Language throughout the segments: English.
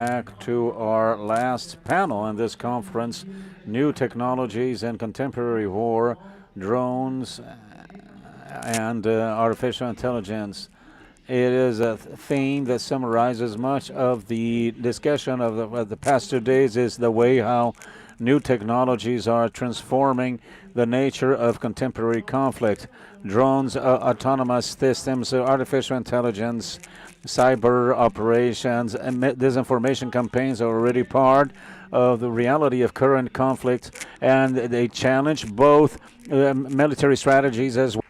Back to our last panel in this conference, New Technologies and Contemporary War, Drones and Artificial Intelligence. It is a theme that summarizes much of the discussion of the past 2 days, is the way how new technologies are transforming the nature of contemporary conflict. Drones, autonomous systems, artificial intelligence, cyber operations, and disinformation campaigns are already part of the reality of current conflict, and they challenge both military strategies as well.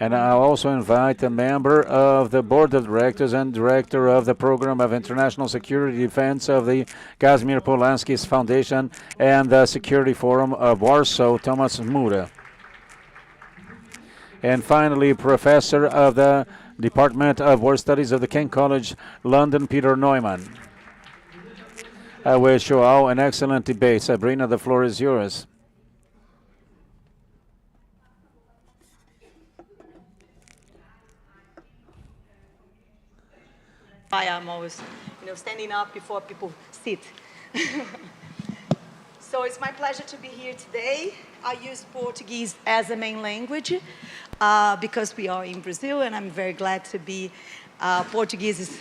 And I'll also invite a member of the board of directors and director of the program of international security defense of the Casimir Pulaski's Foundation and the Security Forum of Warsaw, Tomasz Smura. And finally, professor of the Department of War Studies of the King College, London, Peter Neumann. I wish you all an excellent debate. Sabrina, the floor is yours. I'm always, standing up before people sit. So it's my pleasure to be here today. I use Portuguese as a main language because we are in Brazil, and I'm very glad to be Portuguese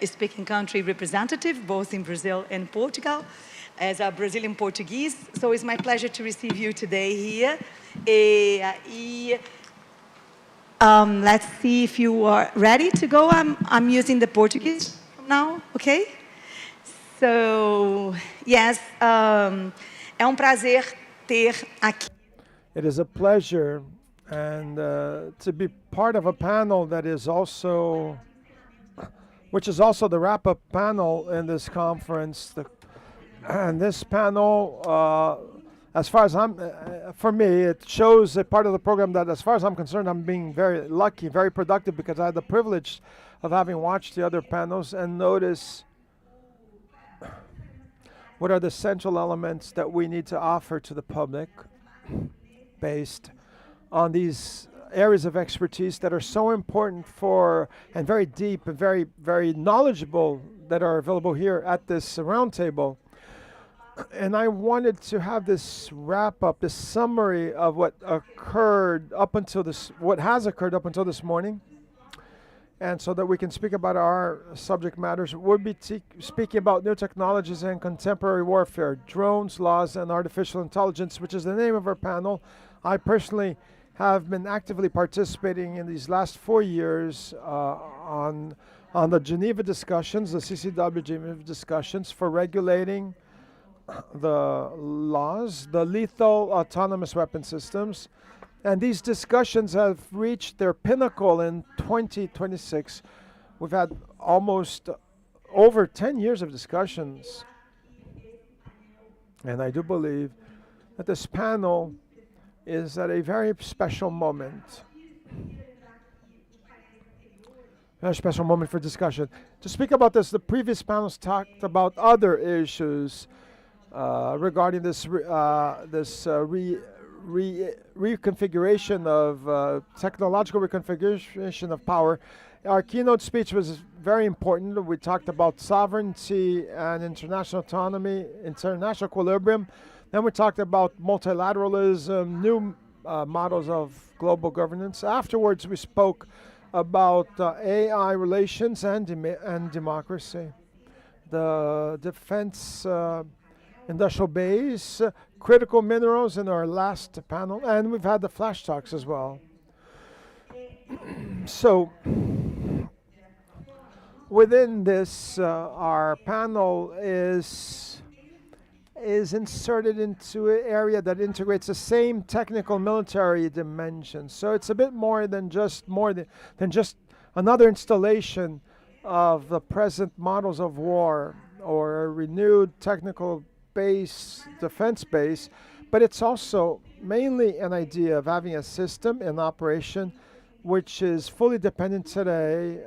speaking country representative, both in Brazil and Portugal, as a Brazilian Portuguese. So it's my pleasure to receive you today here. Let's see if you are ready to go. I'm using the Portuguese now, okay? So, yes, é prazer ter aqui. It is a pleasure and to be part of a panel that is also, which is also the wrap-up panel in this conference. And this panel, as far as for me, it shows a part of the program that, as far as I'm concerned, I'm being very lucky, very productive, because I had the privilege of having watched the other panels and notice what are the central elements that we need to offer to the public based on these areas of expertise that are so important for, and very deep and very, very knowledgeable, that are available here at this roundtable. And I wanted to have this wrap up, this summary of what occurred up until this, what has occurred up until this morning. And so that we can speak about our subject matters. We'll be speaking about new technologies and contemporary warfare, drones, laws, and artificial intelligence, which is the name of our panel. I personally have been actively participating in these last 4 years on the Geneva discussions, the CCW Geneva discussions for regulating the laws, the lethal autonomous weapon systems. And these discussions have reached their pinnacle in 2026. We've had almost over 10 years of discussions. And I do believe that this panel is at a very special moment. Very special moment for discussion. To speak about this, the previous panels talked about other issues regarding this reconfiguration of technological reconfiguration of power. Our keynote speech was very important. We talked about sovereignty and international autonomy, international equilibrium. Then we talked about multilateralism, new models of global governance. Afterwards, we spoke about AI relations and democracy, the defense industrial base, critical minerals in our last panel, and we've had the flash talks as well. So within this, our panel is inserted into an area that integrates the same technical military dimension. So it's a bit more than just another installation of the present models of war or a renewed technical base, defense base, but it's also mainly an idea of having a system in operation which is fully dependent today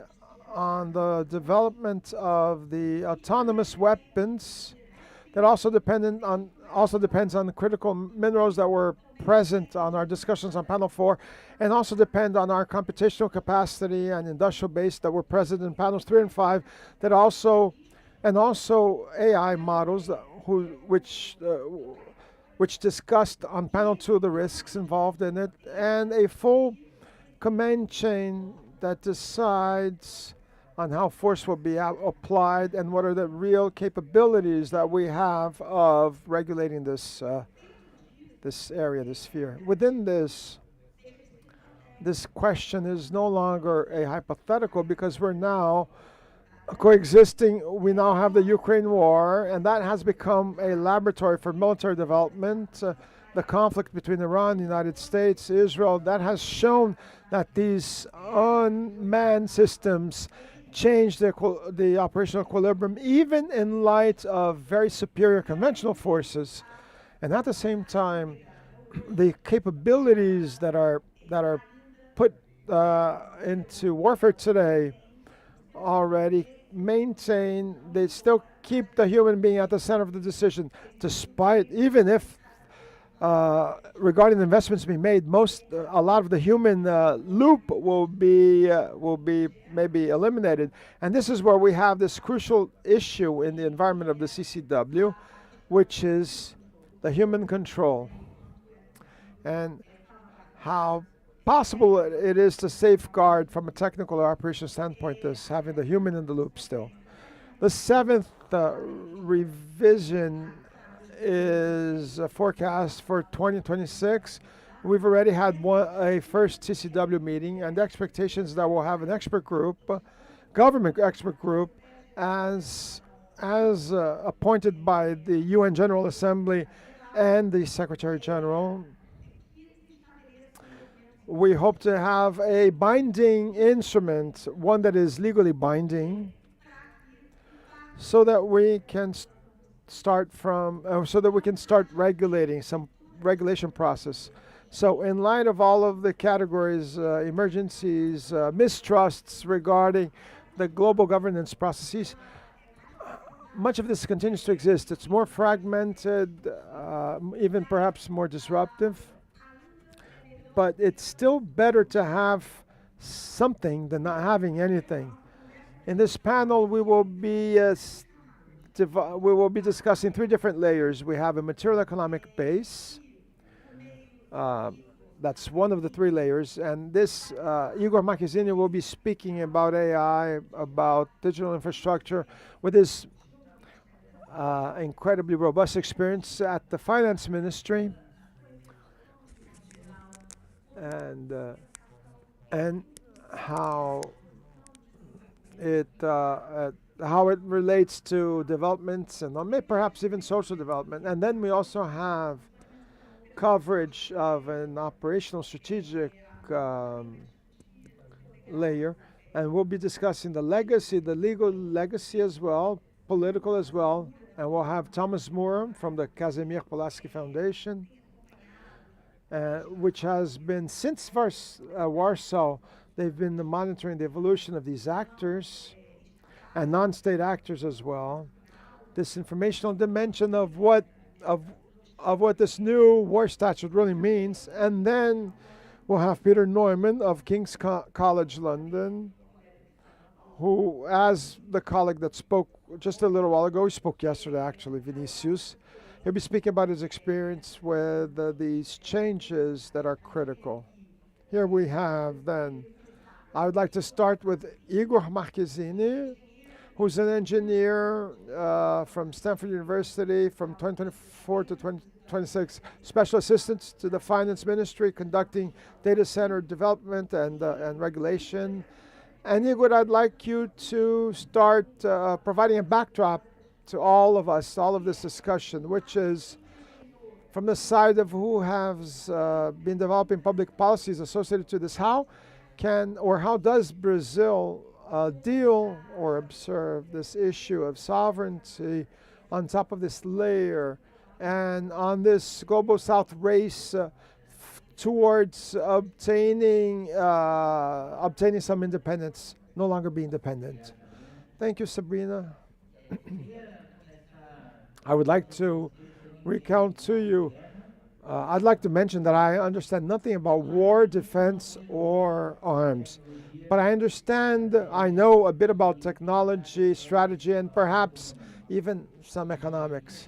on the development of the autonomous weapons that also depends on the critical minerals that were present on our discussions on panel 4, and also depend on our computational capacity and industrial base that were present in panels 3 and 5, that also AI models which discussed on panel 2 the risks involved in it, and a full command chain that decides on how force will be applied and what are the real capabilities that we have of regulating this area, this sphere. Within this question is no longer a hypothetical, because we're now coexisting. We now have the Ukraine war, and that has become a laboratory for military development. The conflict between Iran, the United States, Israel, that has shown that these unmanned systems change the operational equilibrium, even in light of very superior conventional forces. And at the same time, the capabilities that are put into warfare today already maintain, they still keep the human being at the center of the decision, despite, even if regarding the investments being made, a lot of the human loop will be maybe eliminated. And this is where we have this crucial issue in the environment of the CCW, which is the human control, and how possible it is to safeguard from a technical or operational standpoint this, having the human in the loop still. The seventh revision is a forecast for 2026. We've already had a first CCW meeting, and the expectations that we'll have an expert group, government expert group, as appointed by the UN General Assembly and the Secretary General. We hope to have a binding instrument, one that is legally binding, so that we can start regulating some regulation process. So in light of all of the categories, emergencies, mistrusts regarding the global governance processes, much of this continues to exist. It's more fragmented, even perhaps more disruptive, but it's still better to have something than not having anything. In this panel, we will be discussing 3 different layers. We have a material economic base. That's one of the 3 layers. And this, Igor Marchesini will be speaking about AI, about digital infrastructure, with his incredibly robust experience at the finance ministry, and how it relates to developments, and perhaps even social development. And then we also have coverage of an operational strategic layer, and we'll be discussing the legacy, the legal legacy as well, political as well, and we'll have Tomasz Smura from the Casimir Pulaski Foundation, which has been, since Warsaw, they've been monitoring the evolution of these actors and non-state actors as well. This informational dimension of what this new war statute really means. And then we'll have Peter Neumann of King's College London, who, as the colleague that spoke just a little while ago, he spoke yesterday actually, Vinicius, he'll be speaking about his experience with these changes that are critical. Here we have then, I would like to start with Igor Marchesini, who's an engineer from Stanford University from 2024 to 2026, special assistant to the finance ministry, conducting data center development and regulation. And Igor, I'd like you to start providing a backdrop to all of us, all of this discussion, which is from the side of who has been developing public policies associated to this. How does Brazil deal or observe this issue of sovereignty on top of this layer, and on this global south race towards obtaining some independence, no longer being dependent? Thank you, Sabrina. I would like to recount to you, I'd like to mention that I understand nothing about war, defense, or arms. But I know a bit about technology, strategy, and perhaps even some economics.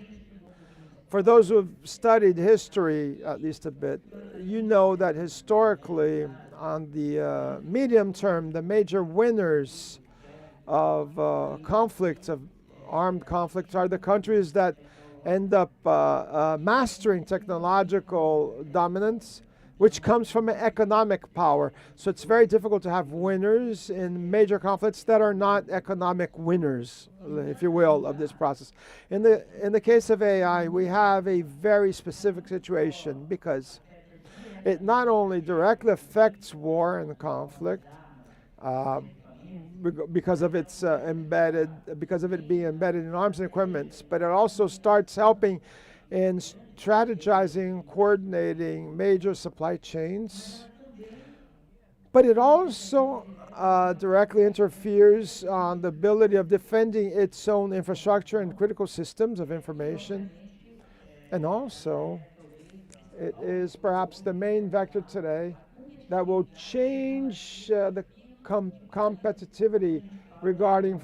For those who have studied history, at least a bit, you know that historically, on the medium term, the major winners of conflicts, of armed conflicts, are the countries that end up mastering technological dominance, which comes from economic power. So it's very difficult to have winners in major conflicts that are not economic winners, if you will, of this process. In the case of AI, we have a very specific situation because it not only directly affects war and conflict, because of its because of it being embedded in arms and equipment, but it also starts helping in strategizing, coordinating major supply chains. But it also directly interferes on the ability of defending its own infrastructure and critical systems of information. And also, it is perhaps the main vector today that will change the competitivity regarding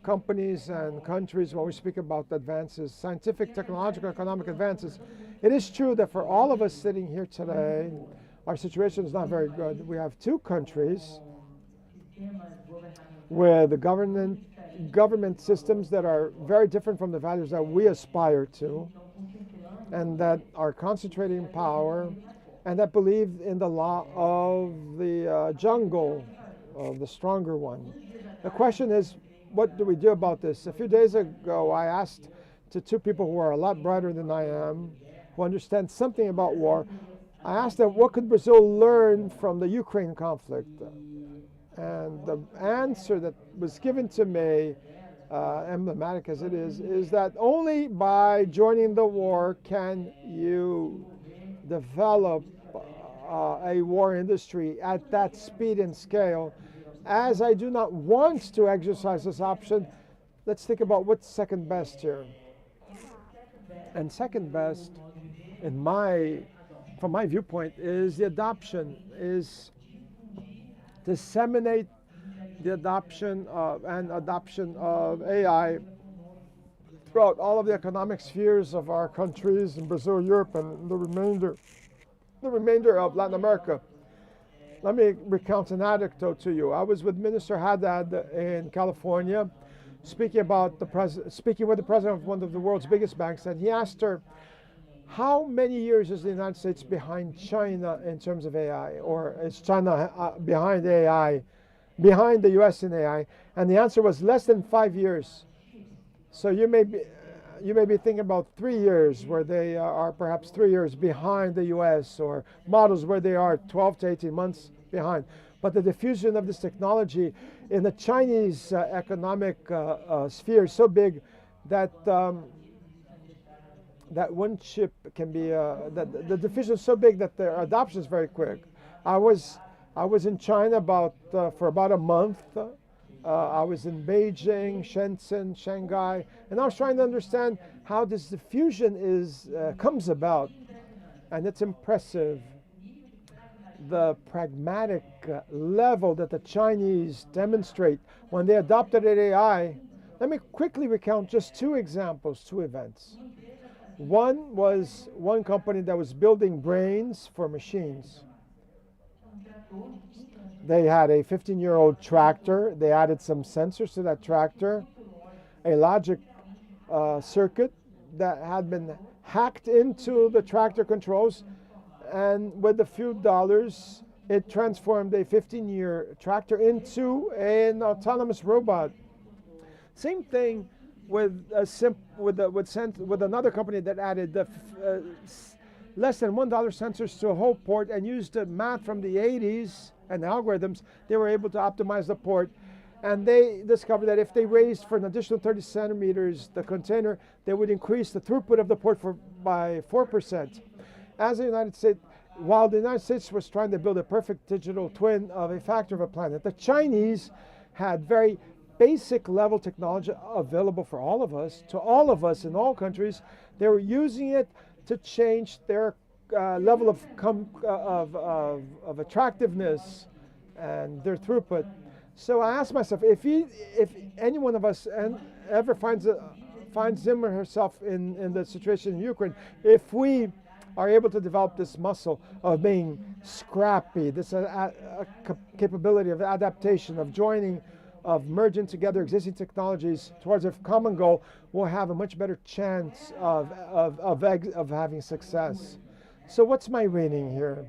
companies and countries when we speak about advances, scientific, technological, economic advances. It is true that for all of us sitting here today, our situation is not very good. We have two countries where the government systems that are very different from the values that we aspire to, and that are concentrating power, and that believe in the law of the jungle, of the stronger one. The question is, what do we do about this? A few days ago, I asked to two people who are a lot brighter than I am, who understand something about war. I asked them, what could Brazil learn from the Ukraine conflict? And the answer that was given to me, emblematic as it is that only by joining the war can you develop a war industry at that speed and scale. As I do not want to exercise this option, let's think about what's second best here. And second best, from my viewpoint, is the adoption, is disseminate the adoption of AI throughout all of the economic spheres of our countries in Brazil, Europe, and the remainder of Latin America. Let me recount an anecdote to you. I was with Minister Haddad in California, speaking with the president of one of the world's biggest banks, and he asked her, how many years is the United States behind China in terms of AI, or is China behind AI, behind the US in AI? And the answer was less than 5 years. So you may be thinking about 3 years, where they are perhaps 3 years behind the US, or models where they are 12 to 18 months behind. But the diffusion of this technology in the Chinese economic sphere is so big that that one chip can be, the diffusion is so big that the adoption is very quick. I was in China for about a month. I was in Beijing, Shenzhen, Shanghai, and I was trying to understand how this diffusion comes about. And it's impressive, the pragmatic level that the Chinese demonstrate when they adopted AI. Let me quickly recount just two examples, two events. One was one company that was building brains for machines. They had a 15-year-old tractor. They added some sensors to that tractor, a logic circuit that had been hacked into the tractor controls, and with a few dollars, it transformed a 15-year tractor into an autonomous robot. Same thing with another company that added less than $1 sensors to a whole port and used the math from the 80s and the algorithms. They were able to optimize the port, and they discovered that if they raised for an additional 30 centimeters the container, they would increase the throughput of the port by 4%. As the United States, while the United States was trying to build a perfect digital twin of a factory of a planet, the Chinese had very basic level technology available for all of us, to all of us in all countries. They were using it to change their level of attractiveness and their throughput. So I asked myself, if any one of us ever finds him or herself in the situation in Ukraine, if we are able to develop this muscle of being scrappy, this capability of adaptation, of joining, of merging together existing technologies towards a common goal, we'll have a much better chance of having success. So what's my reading here?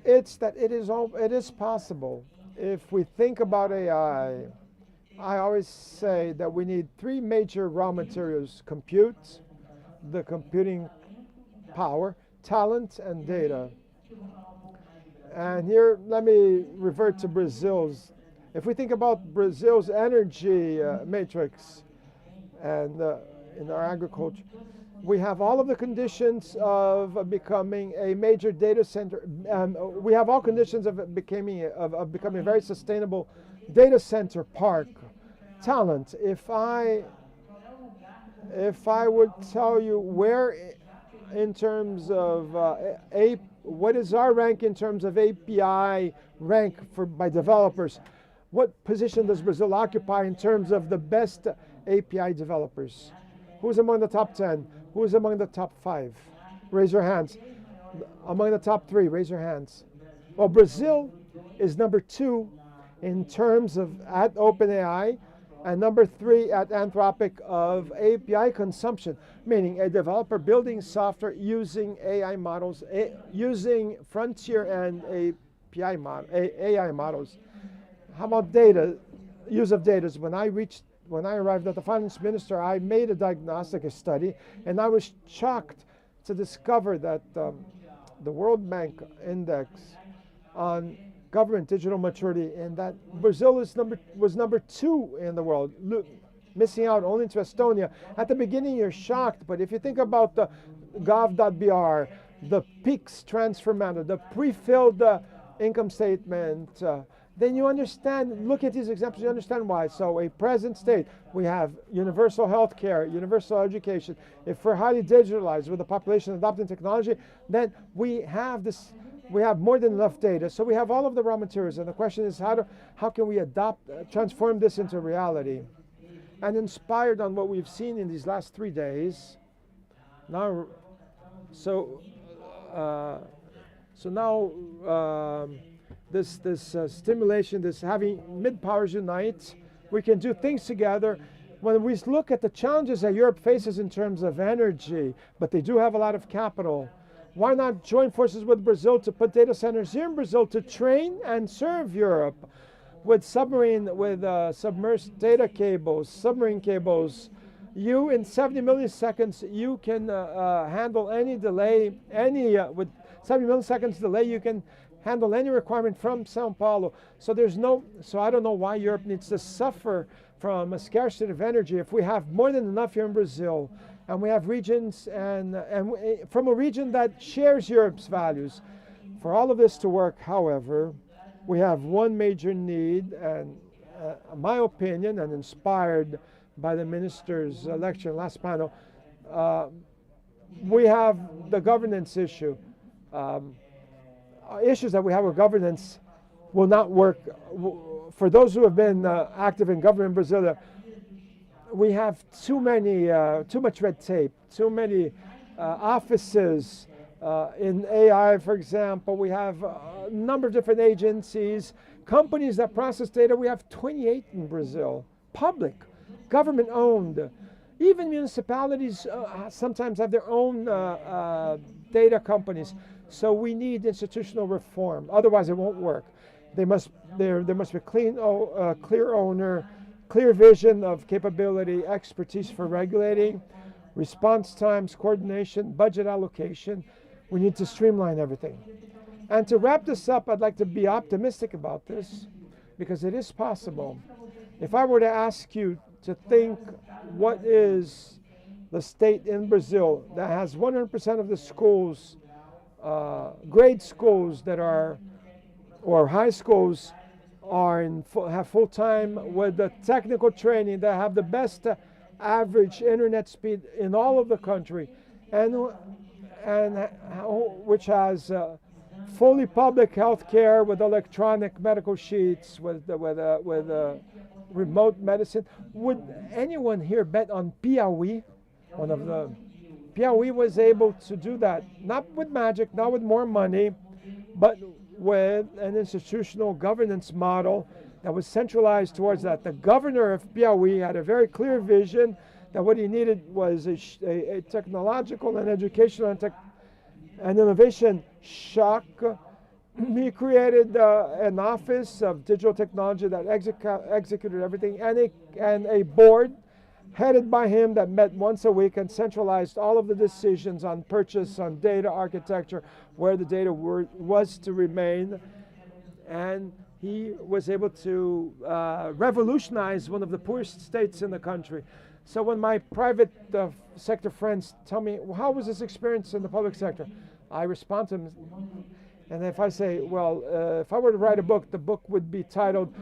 It's that it is possible. If we think about AI, I always say that we need three major raw materials: compute, the computing power, talent, and data. And here, let me revert to Brazil's. If we think about Brazil's energy matrix and in our agriculture, we have all of the conditions of becoming a major data center. We have all conditions of becoming a very sustainable data center park. Talent. If I would tell you where, in terms of what is our rank in terms of API rank by developers? What position does Brazil occupy in terms of the best API developers? Who's among the top 10? Who's among the top 5? Raise your hands. Among the top 3, raise your hands. Well, Brazil is number 2 in terms of at OpenAI, and number 3 at Anthropic of API consumption, meaning a developer building software using AI models, using frontier and AI models. How about data, use of data? When I arrived at the finance minister, I made a diagnostic study, and I was shocked to discover that the World Bank index on government digital maturity, and that Brazil was number 2 in the world, missing out only to Estonia. At the beginning, you're shocked, but if you think about the gov.br, the PIX transfer manual, the pre-filled income statement, then you understand, look at these examples, you understand why. So a present state, we have universal health care, universal education. If we're highly digitalized with the population adopting technology, then we have more than enough data. So we have all of the raw materials. And the question is, how can we transform this into reality? And inspired on what we've seen in these last 3 days, this stimulation, this having mid-powers unite, we can do things together. When we look at the challenges that Europe faces in terms of energy, but they do have a lot of capital, why not join forces with Brazil to put data centers here in Brazil to train and serve Europe with submerged data cables, submarine cables? You, in 70 milliseconds, you can handle any delay, with 70 milliseconds delay, you can handle any requirement from Sao Paulo. So I don't know why Europe needs to suffer from a scarcity of energy if we have more than enough here in Brazil, and we have regions and from a region that shares Europe's values. For all of this to work, however, we have one major need, and my opinion, and inspired by the minister's lecture last panel, we have the governance issue. Issues that we have with governance will not work. For those who have been active in government in Brazil, we have too much red tape, too many offices. In AI, for example, we have a number of different agencies, companies that process data. We have 28 in Brazil, public, government-owned. Even municipalities sometimes have their own data companies. So we need institutional reform. Otherwise, it won't work. There must be clear owner, clear vision of capability, expertise for regulating, response times, coordination, budget allocation. We need to streamline everything. And to wrap this up, I'd like to be optimistic about this, because it is possible. If I were to ask you to think, what is the state in Brazil that has 100% of the schools, grade schools that are, or high schools, have full-time with the technical training, that have the best average internet speed in all of the country, and which has fully public health care with electronic medical sheets, with remote medicine. Would anyone here bet on Piauí? Piauí was able to do that, not with magic, not with more money, but with an institutional governance model that was centralized towards that. The governor of Piauí had a very clear vision that what he needed was a technological and educational and innovation shock. He created an office of digital technology that executed everything, and a board headed by him that met once a week and centralized all of the decisions on purchase, on data architecture, where the data was to remain. And he was able to revolutionize one of the poorest states in the country. So when my private sector friends tell me, well, how was this experience in the public sector? I respond to them, and if I say, well, if I were to write a book, the book would be titled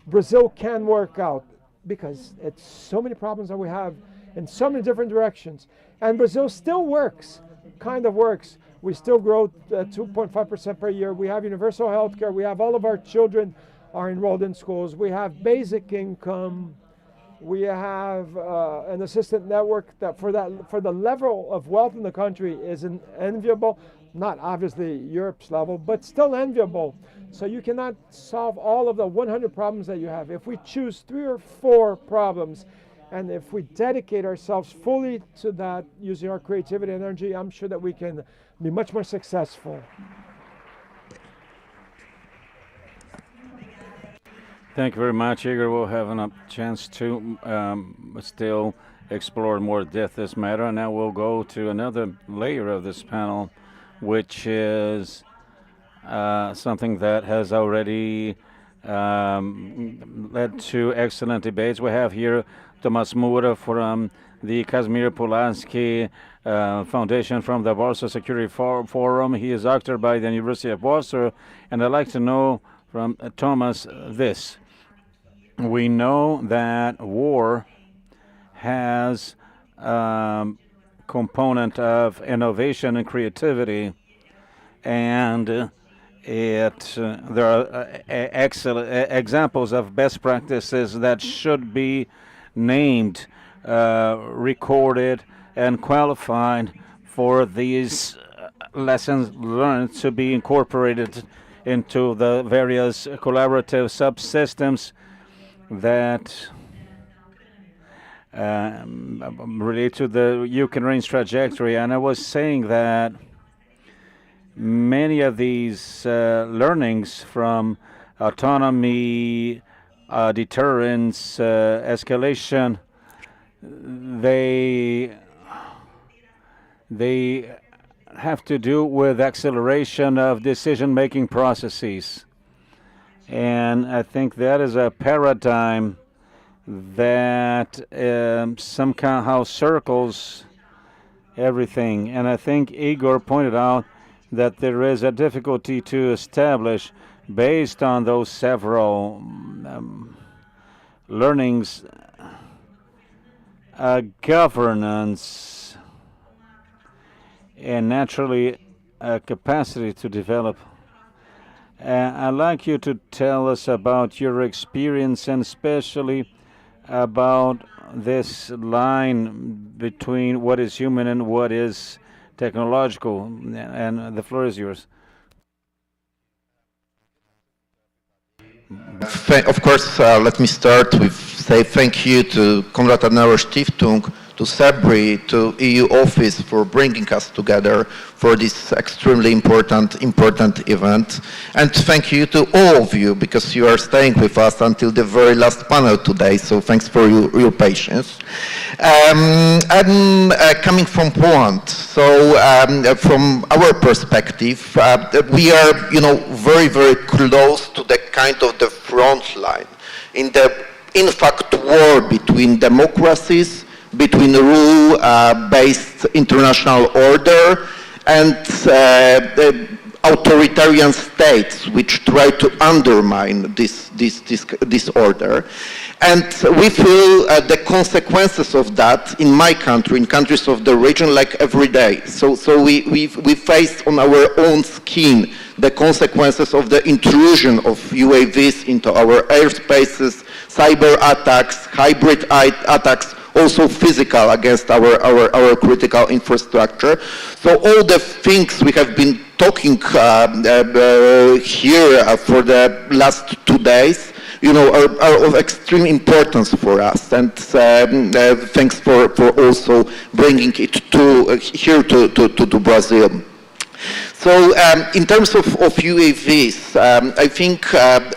Brazil Can Work Out, because it's so many problems that we have in so many different directions. And Brazil still works, kind of works. We still grow 2.5% per year. We have universal health care. We have all of our children are enrolled in schools. We have basic income. We have an assistant network that for the level of wealth in the country is enviable. Not obviously Europe's level, but still enviable. So you cannot solve all of the 100 problems that you have. If we choose 3 or 4 problems, and if we dedicate ourselves fully to that, using our creativity and energy, I'm sure that we can be much more successful. Thank you very much, Igor. We'll have a chance to still explore more depth this matter. And now we'll go to another layer of this panel, which is something that has already led to excellent debates. We have here Tomasz Smura from the Casimir Pulaski Foundation from the Warsaw Security Forum. He is doctor by the University of Warsaw, and I'd like to know from Tomasz this. We know that war has component of innovation and creativity, and there are excellent examples of best practices that should be named, recorded, and qualified for these lessons learned to be incorporated into the various collaborative subsystems that relate to the Ukraine's trajectory. And I was saying that many of these learnings from autonomy, deterrence, escalation, they have to do with acceleration of decision-making processes. And I think that is a paradigm that somehow circles everything. And I think Igor pointed out that there is a difficulty to establish, based on those several learnings, governance and naturally a capacity to develop. I'd like you to tell us about your experience, and especially about this line between what is human and what is technological. And the floor is yours. Of course, let me start with say thank you to Konrad Adenauer Stiftung, to CEBRI, to EU office for bringing us together for this extremely important event. And thank you to all of you, because you are staying with us until the very last panel today, so thanks for your patience. I'm coming from Poland, so from our perspective, we are, very, very close to the kind of the front line in the, in fact, war between democracies, between rule-based international order and authoritarian states which try to undermine this order. And we feel the consequences of that in my country, in countries of the region, like every day. So we face on our own skin the consequences of the intrusion of UAVs into our airspaces, cyber attacks, hybrid attacks, also physical against our critical infrastructure. So all the things we have been talking here for the last 2 days, are of extreme importance for us. And thanks for also bringing it here to Brazil. So in terms of UAVs, I think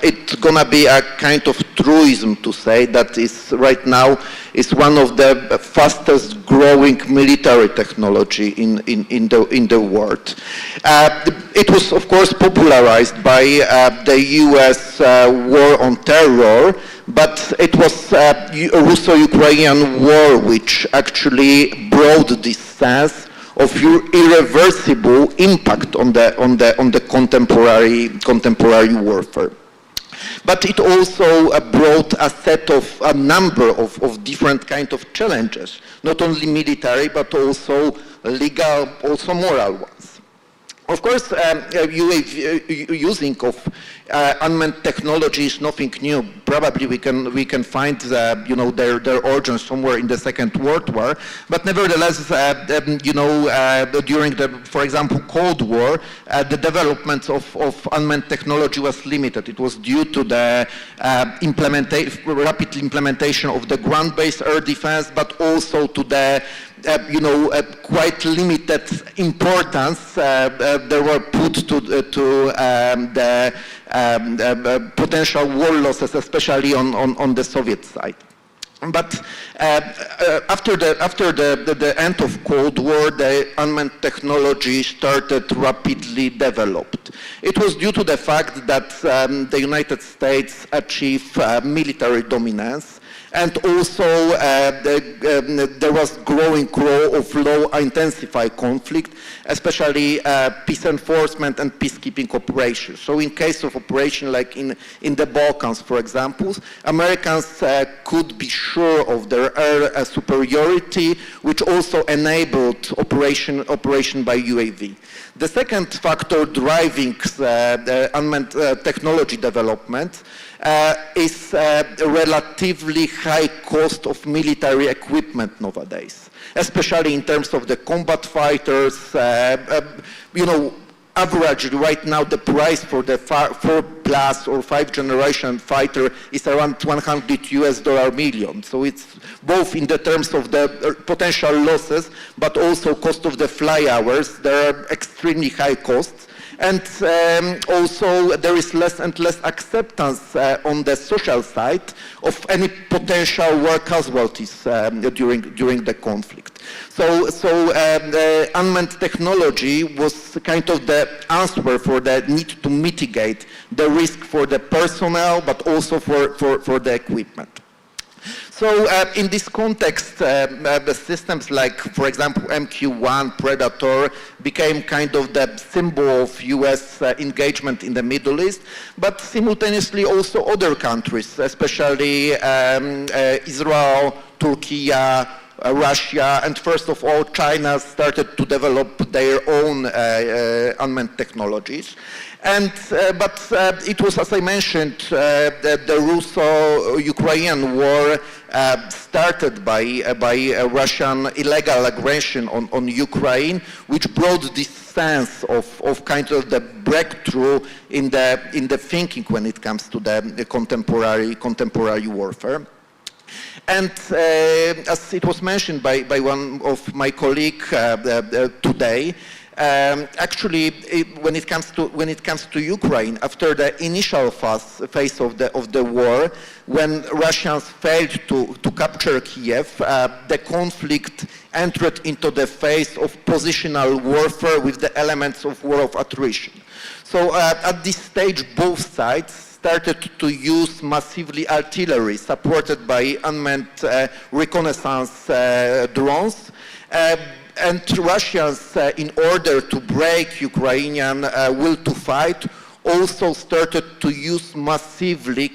it's gonna be a kind of truism to say that is right now is one of the fastest growing military technology in the world. It was of course popularized by the US war on terror, but it was a Russo-Ukrainian war which actually brought this sense of irreversible impact on the contemporary warfare. But it also brought a number of different kind of challenges, not only military, but also legal, also moral ones. Of course, using of unmanned technology is nothing new. Probably we can find their origins somewhere in the Second World War. But nevertheless, during the, for example, Cold War, the development of unmanned technology was limited. It was due to the rapid implementation of the ground-based air defense, but also to the quite limited importance they were put to the potential war losses, especially on the Soviet side. But after the end of Cold War, the unmanned technology started rapidly developed. It was due to the fact that the United States achieved military dominance. And also there was growing growth of low-intensity conflict, especially peace enforcement and peacekeeping operations. So in case of operation like in the Balkans, for example, Americans could be sure of their air superiority, which also enabled operation by UAV. The second factor driving the unmanned technology development is relatively high cost of military equipment nowadays, especially in terms of the combat fighters. Average right now the price for the 4+ or 5th generation fighter is around $100 million. So it's both in the terms of the potential losses, but also cost of the fly hours. There are extremely high costs. And also there is less and less acceptance on the social side of any potential war casualties during the conflict. So the unmanned technology was kind of the answer for the need to mitigate the risk for the personnel, but also for the equipment. So in this context, the systems like, for example, MQ-1, Predator, became kind of the symbol of US engagement in the Middle East, but simultaneously also other countries, especially Israel, Turkey, Russia, and first of all, China started to develop their own unmanned technologies. And, but it was, as I mentioned, the Russo-Ukrainian war started by Russian illegal aggression on Ukraine, which brought this sense of kind of the breakthrough in the thinking when it comes to the contemporary warfare. And as it was mentioned by one of my colleagues today, actually, when it comes to Ukraine, after the initial phase of the war, when Russians failed to capture Kiev, the conflict entered into the phase of positional warfare with the elements of war of attrition. So at this stage, both sides started to use massively artillery supported by unmanned reconnaissance drones. and Russians, in order to break Ukrainian will to fight, also started to use massively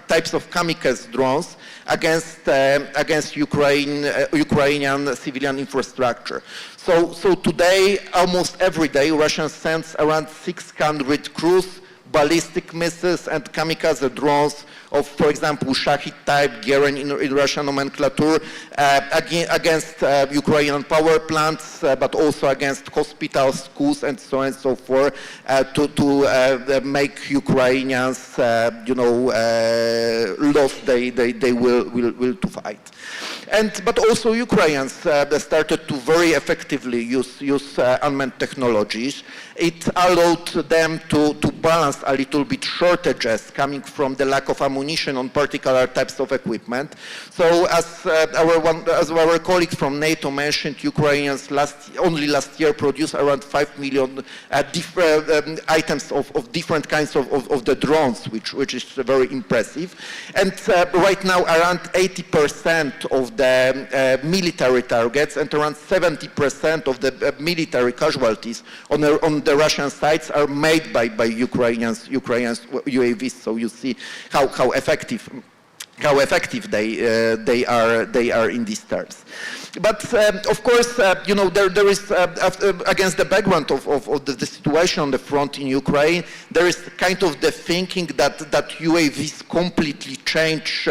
types of kamikaze drones against Ukrainian civilian infrastructure. So today, almost every day, Russia sends around 600 cruise, ballistic missiles, and kamikaze drones of, for example, Shahid type, Geren in Russian nomenclature, against Ukrainian power plants, but also against hospitals, schools, and so on and so forth, to make Ukrainians, lost they will to fight. But also Ukrainians started to very effectively use unmanned technologies. It allowed them to balance a little bit shortages coming from the lack of ammunition on particular types of equipment. So as our colleague from NATO mentioned, Ukrainians only last year produced around 5 million different items of different kinds of the drones, which is very impressive. And right now around 80% of the military targets and around 70% of the military casualties on the Russian sides are made by Ukrainians UAVs. So you see how effective they are in these terms. But of course, there is against the background of the situation on the front in Ukraine, there is kind of the thinking that UAVs completely change,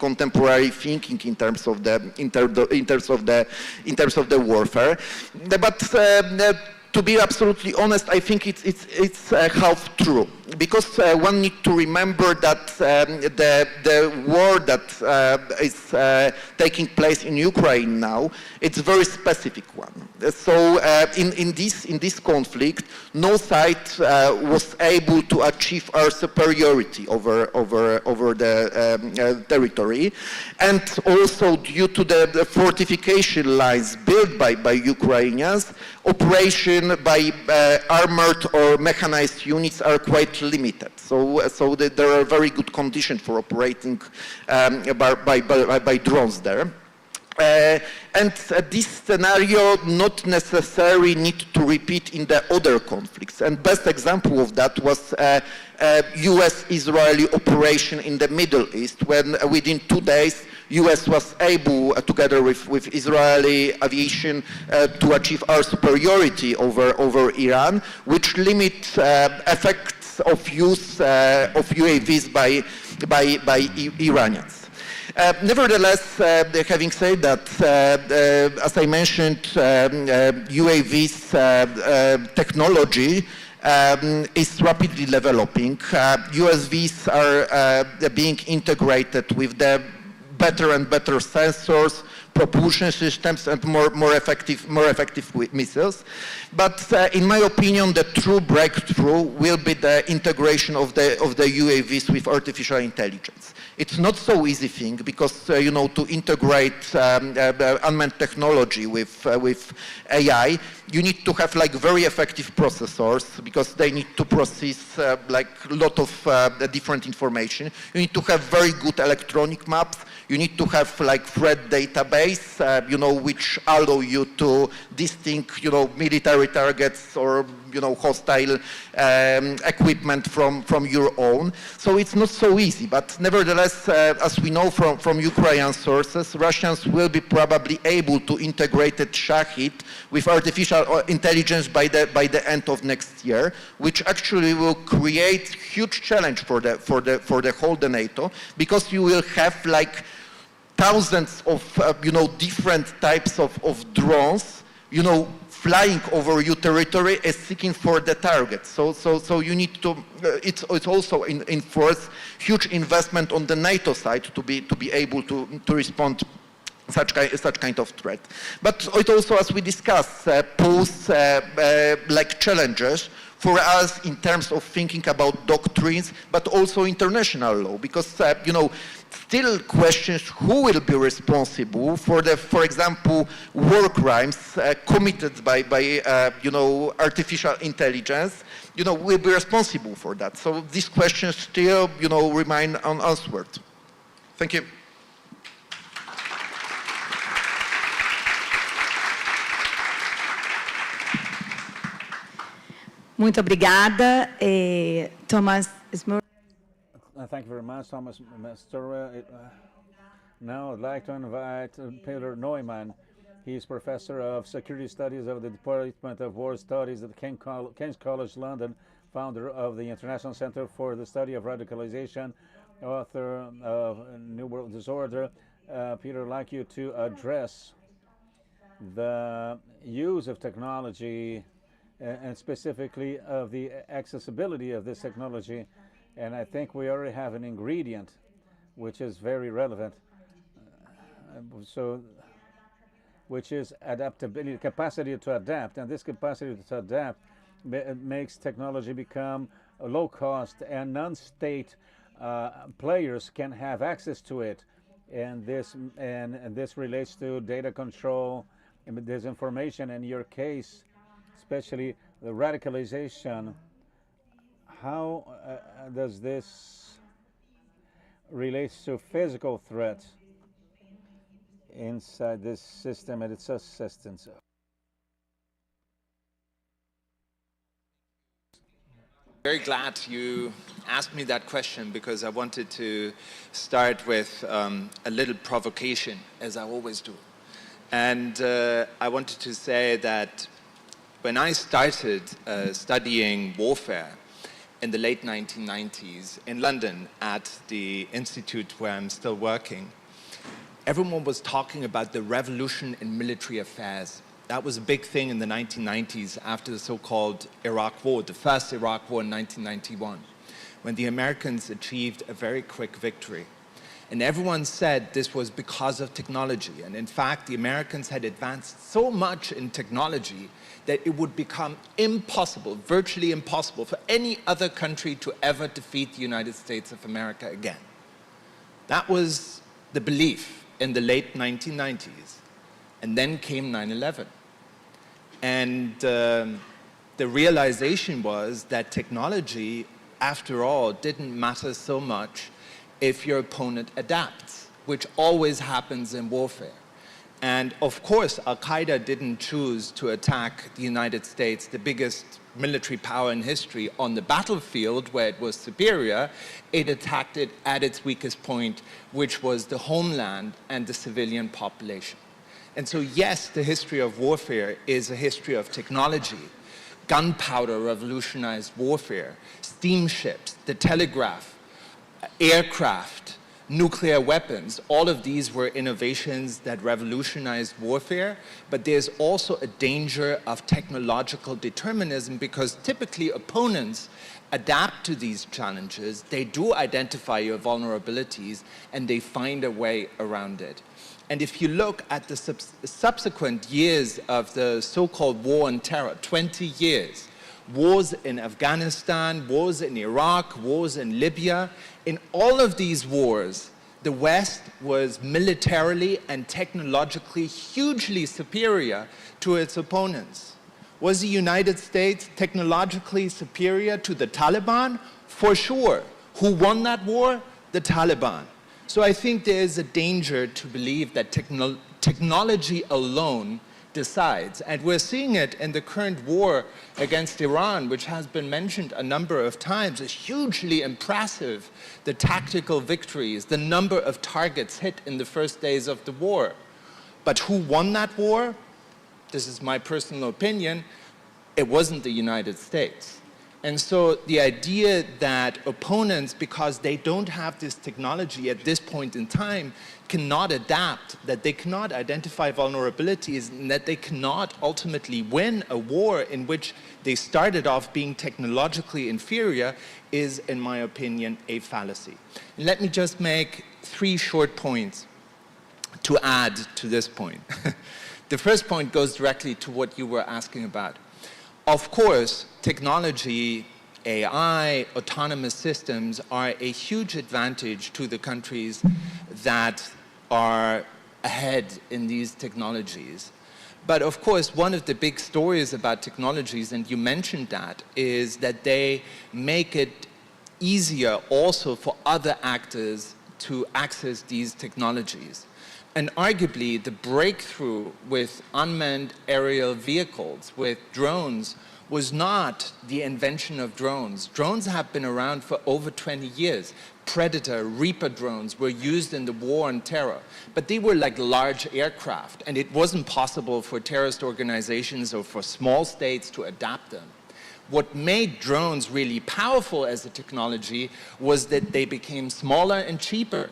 contemporary thinking in terms of the warfare. But to be absolutely honest, I think it's half true, because one needs to remember that the war that is taking place in Ukraine now, it's a very specific one. So in this conflict, no side was able to achieve our superiority over the territory, and also due to the fortification lines built by Ukrainians, operation by armored or mechanized units are quite limited. So there are very good conditions for operating by drones there. And this scenario not necessarily need to repeat in the other conflicts. And best example of that was US-Israeli operation in the Middle East, when within 2 days US was able, together with Israeli aviation, to achieve our superiority over Iran, which limits effects of use of UAVs by Iranians. Nevertheless, having said that, as I mentioned, UAVs technology is rapidly developing. USVs are being integrated with the better and better sensors, propulsion systems, and more effective missiles. But in my opinion, the true breakthrough will be the integration of the UAVs with artificial intelligence. It's not so easy thing, because to integrate unmanned technology with AI, you need to have like very effective processors, because they need to process like a lot of different information. You need to have very good electronic maps. You need to have like threat database, which allow you to distinguish, military targets or hostile equipment from your own. So it's not so easy, but nevertheless, as we know from Ukrainian sources, Russians will be probably able to integrate Shahid with artificial intelligence by the end of next year, which actually will create huge challenge for the whole NATO, because you will have like thousands of different types of drones, flying over your territory is seeking for the target. So you need to, it's also enforce huge investment on the NATO side to be able to respond such kind of threat. But it also, as we discussed, pose like challenges for us in terms of thinking about doctrines, but also international law, because still questions who will be responsible for for example, war crimes committed by artificial intelligence, will be responsible for that. So these questions still, remain unanswered. Thank you. Muito obrigada, Tomasz Smura. Thank you very much, Thomas. Now I'd like to invite Peter Neumann. He's professor of security studies of the Department of War Studies at King's College London, founder of the International Center for the Study of Radicalization, author of New World Disorder. Peter, I'd like you to address the use of technology and specifically of the accessibility of this technology. And I think we already have an ingredient which is very relevant. Which is adaptability, capacity to adapt. And this capacity to adapt makes technology become low cost, and non-state players can have access to it. And this relates to data control and disinformation. In your case, especially the radicalization, how does this relate to physical threats inside this system and its assistance? Very glad you asked me that question, because I wanted to start with a little provocation, as I always do. And I wanted to say that when I started studying warfare in the late 1990s in London at the institute where I'm still working, everyone was talking about the revolution in military affairs. That was a big thing in the 1990s after the so-called Iraq War, the first Iraq War in 1991, when the Americans achieved a very quick victory. And everyone said this was because of technology. And in fact, the Americans had advanced so much in technology that it would become impossible, virtually impossible, for any other country to ever defeat the United States of America again. That was the belief in the late 1990s. And then came 9/11. And the realization was that technology, after all, didn't matter so much if your opponent adapts, which always happens in warfare. And of course, Al-Qaeda didn't choose to attack the United States, the biggest military power in history, on the battlefield where it was superior. It attacked it at its weakest point, which was the homeland and the civilian population. And so yes, the history of warfare is a history of technology. Gunpowder revolutionized warfare, steamships, the telegraph, aircraft, nuclear weapons, all of these were innovations that revolutionized warfare, but there's also a danger of technological determinism, because typically opponents adapt to these challenges, they do identify your vulnerabilities, and they find a way around it. And if you look at the subsequent years of the so-called war on terror, 20 years, wars in Afghanistan, wars in Iraq, wars in Libya, in all of these wars, the West was militarily and technologically hugely superior to its opponents. Was the United States technologically superior to the Taliban? For sure. Who won that war? The Taliban. So I think there is a danger to believe that technology alone decides. And we're seeing it in the current war against Iran, which has been mentioned a number of times. It's hugely impressive, the tactical victories, the number of targets hit in the first days of the war. But who won that war? This is my personal opinion. It wasn't the United States. And so the idea that opponents, because they don't have this technology at this point in time, cannot adapt, that they cannot identify vulnerabilities, and that they cannot ultimately win a war in which they started off being technologically inferior, is, in my opinion, a fallacy. And let me just make 3 short points to add to this point. The first point goes directly to what you were asking about. Of course, technology, AI, autonomous systems are a huge advantage to the countries that are ahead in these technologies. But of course, one of the big stories about technologies, and you mentioned that, is that they make it easier also for other actors to access these technologies. And arguably, the breakthrough with unmanned aerial vehicles, with drones, was not the invention of drones. Drones have been around for over 20 years. Predator, Reaper drones were used in the war on terror, but they were like large aircraft, and it wasn't possible for terrorist organizations or for small states to adapt them. What made drones really powerful as a technology was that they became smaller and cheaper,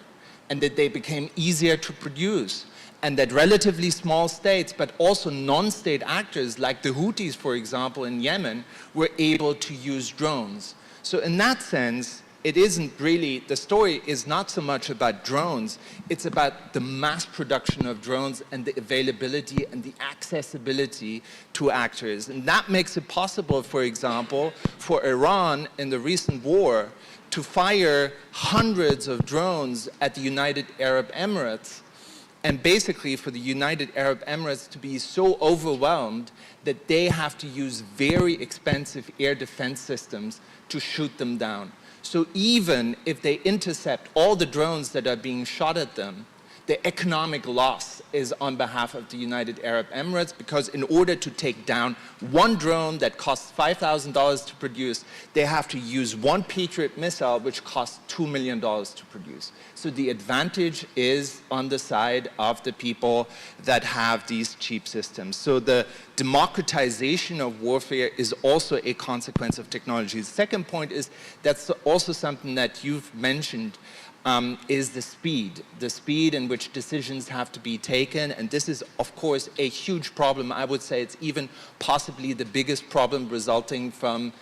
and that they became easier to produce, and that relatively small states, but also non-state actors like the Houthis, for example, in Yemen, were able to use drones. So in that sense, it isn't really, the story is not so much about drones, it's about the mass production of drones and the availability and the accessibility to actors. And that makes it possible, for example, for Iran in the recent war to fire hundreds of drones at the United Arab Emirates, and basically for the United Arab Emirates to be so overwhelmed that they have to use very expensive air defense systems to shoot them down. So even if they intercept all the drones that are being shot at them, the economic loss is on behalf of the United Arab Emirates, because in order to take down one drone that costs $5,000 to produce, they have to use one Patriot missile, which costs $2 million to produce. So the advantage is on the side of the people that have these cheap systems. So the democratization of warfare is also a consequence of technology. The second point is, that's also something that you've mentioned, is the speed in which decisions have to be taken. And this is, of course, a huge problem. I would say it's even possibly the biggest problem resulting from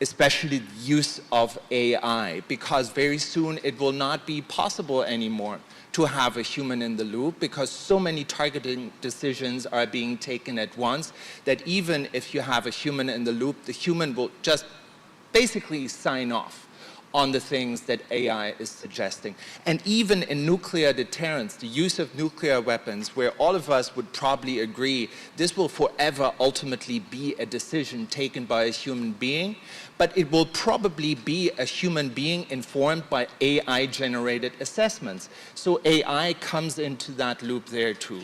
especially the use of AI, because very soon it will not be possible anymore to have a human in the loop, because so many targeting decisions are being taken at once that even if you have a human in the loop, the human will just basically sign off on the things that AI is suggesting. And even in nuclear deterrence, the use of nuclear weapons, where all of us would probably agree this will forever ultimately be a decision taken by a human being, but it will probably be a human being informed by AI-generated assessments. So AI comes into that loop there too.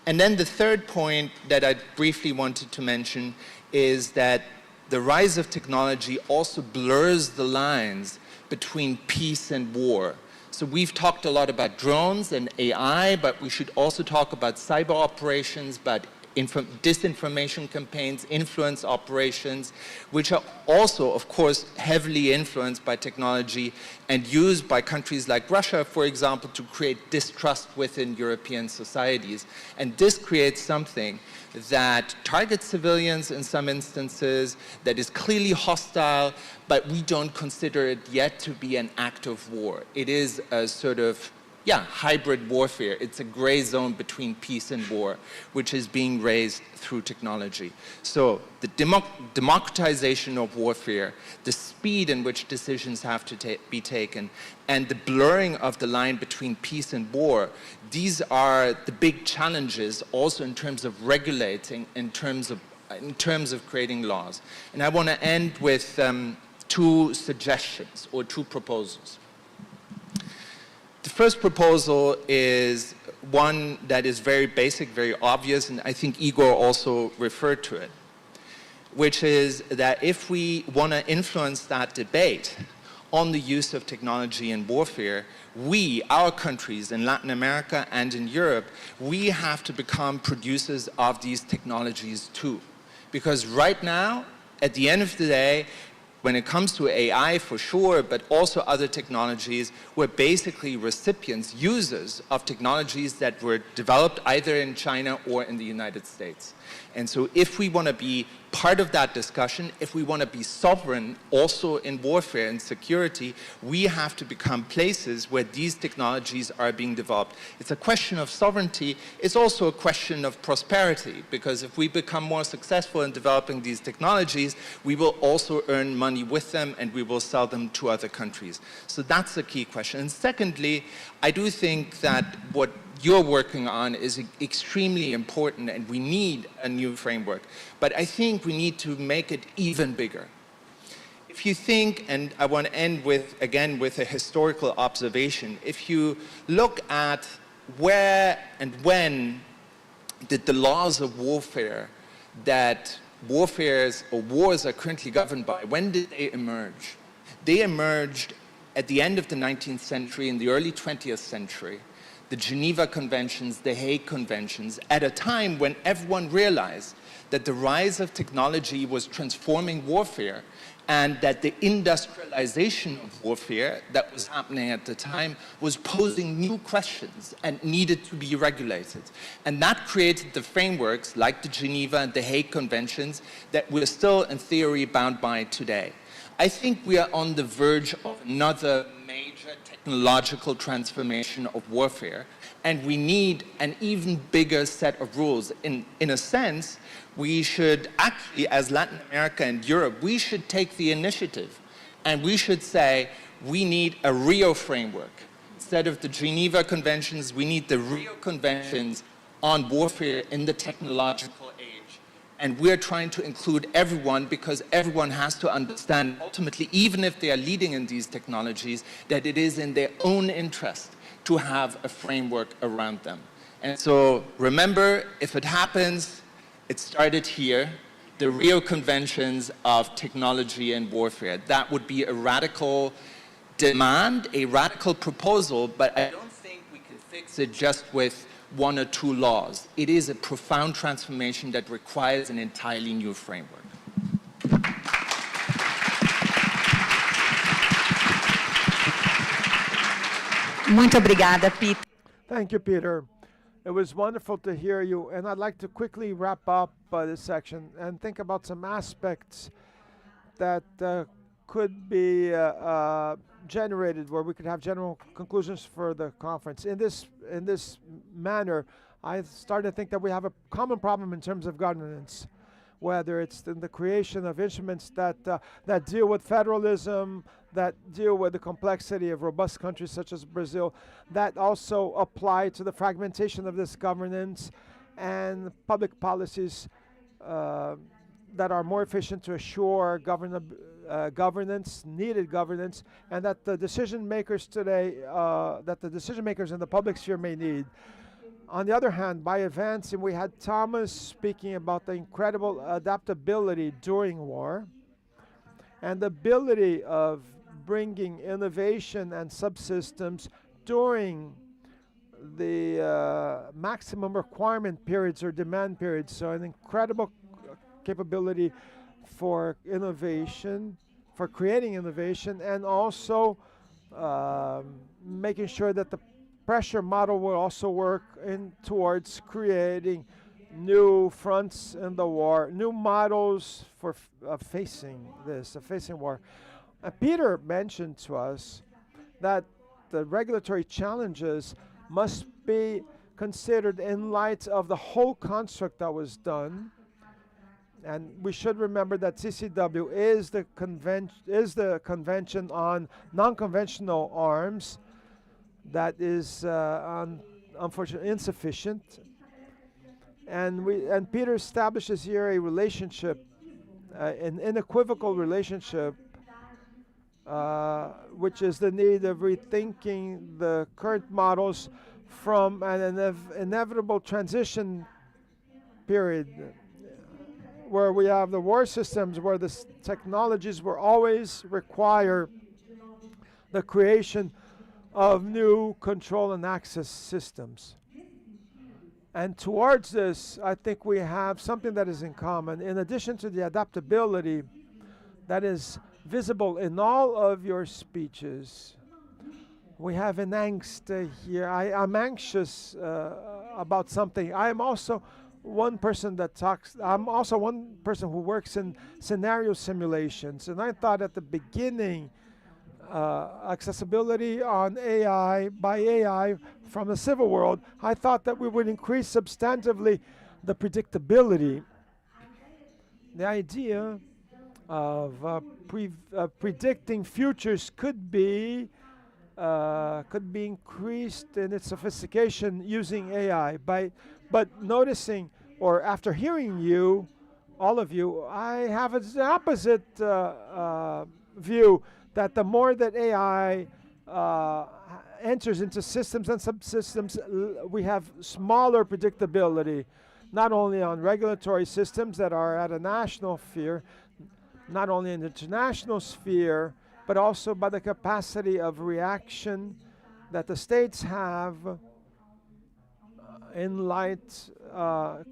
And then the third point that I briefly wanted to mention is that the rise of technology also blurs the lines between peace and war. So we've talked a lot about drones and AI, but we should also talk about cyber operations, about disinformation campaigns, influence operations, which are also, of course, heavily influenced by technology and used by countries like Russia, for example, to create distrust within European societies. And this creates something that targets civilians in some instances, that is clearly hostile, but we don't consider it yet to be an act of war. It is a sort of, hybrid warfare. It's a gray zone between peace and war, which is being raised through technology. So the democratization of warfare, the speed in which decisions have to be taken, and the blurring of the line between peace and war, these are the big challenges also in terms of regulating, in terms of creating laws. And I want to end with two suggestions or two proposals. The first proposal is one that is very basic, very obvious, and I think Igor also referred to it, which is that if we want to influence that debate on the use of technology in warfare, our countries in Latin America and in Europe, we have to become producers of these technologies too. Because right now, at the end of the day, when it comes to AI for sure, but also other technologies, we're basically recipients, users of technologies that were developed either in China or in the United States. And so if we want to be part of that discussion, if we want to be sovereign also in warfare and security, we have to become places where these technologies are being developed. It's a question of sovereignty. It's also a question of prosperity, because if we become more successful in developing these technologies, we will also earn money with them and we will sell them to other countries. So that's the key question. And secondly, I do think that what you're working on is extremely important, and we need a new framework. But I think we need to make it even bigger. If you think, and I want to end with, again, with a historical observation, if you look at where and when did the laws of warfare that warfares or wars are currently governed by, when did they emerge? They emerged at the end of the 19th century, in the early 20th century, the Geneva Conventions, the Hague Conventions, at a time when everyone realized that the rise of technology was transforming warfare, and that the industrialization of warfare that was happening at the time was posing new questions and needed to be regulated. And that created the frameworks like the Geneva and the Hague Conventions that we're still in theory bound by today. I think we are on the verge of another major technological transformation of warfare, and we need an even bigger set of rules. In a sense, we should actually, as Latin America and Europe, we should take the initiative, and we should say, we need a Rio framework. Instead of the Geneva Conventions, we need the Rio Conventions on warfare in the technological age. And we're trying to include everyone, because everyone has to understand, ultimately, even if they are leading in these technologies, that it is in their own interest to have a framework around them. And so remember, if it happens, it started here, the Rio Conventions of Technology and Warfare. That would be a radical demand, a radical proposal, but I don't think we can fix it just with 1 or 2 laws. It is a profound transformation that requires an entirely new framework. Muito obrigada, Peter. Thank you, Peter. It was wonderful to hear you, and I'd like to quickly wrap up this section and think about some aspects that could be generated, where we could have general conclusions for the conference. In this manner, I started to think that we have a common problem in terms of governance, whether it's in the creation of instruments that deal with federalism, that deal with the complexity of robust countries such as Brazil, that also apply to the fragmentation of this governance and public policies that are more efficient to assure governance, needed governance, and that the decision makers today, that the decision makers in the public sphere may need. On the other hand, by advancing, we had Tomasz speaking about the incredible adaptability during war and the ability of bringing innovation and subsystems during the maximum requirement periods or demand periods. So an incredible capability for innovation, for creating innovation, and also making sure that the pressure model will also work towards creating new fronts in the war, new models for facing war. Peter mentioned to us that the regulatory challenges must be considered in light of the whole construct that was done. And we should remember that CCW is the convention on non-conventional arms that is unfortunately insufficient. And Peter establishes here a relationship, an unequivocal relationship, which is the need of rethinking the current models from an inevitable transition period, where we have the war systems, where the technologies will always require the creation of new control and access systems. And towards this, I think we have something that is in common. In addition to the adaptability that is visible in all of your speeches, we have an angst here. I'm anxious about something. I'm also one person who works in scenario simulations. And I thought at the beginning, accessibility on AI, by AI from the civil world, I thought that we would increase substantively the predictability. The idea of predicting futures could be increased in its sophistication using AI. But noticing, or after hearing you, all of you, I have an opposite view, that the more that AI enters into systems and subsystems, we have smaller predictability. not only on regulatory systems that are at a national sphere, not only in the international sphere, but also by the capacity of reaction that the states have in light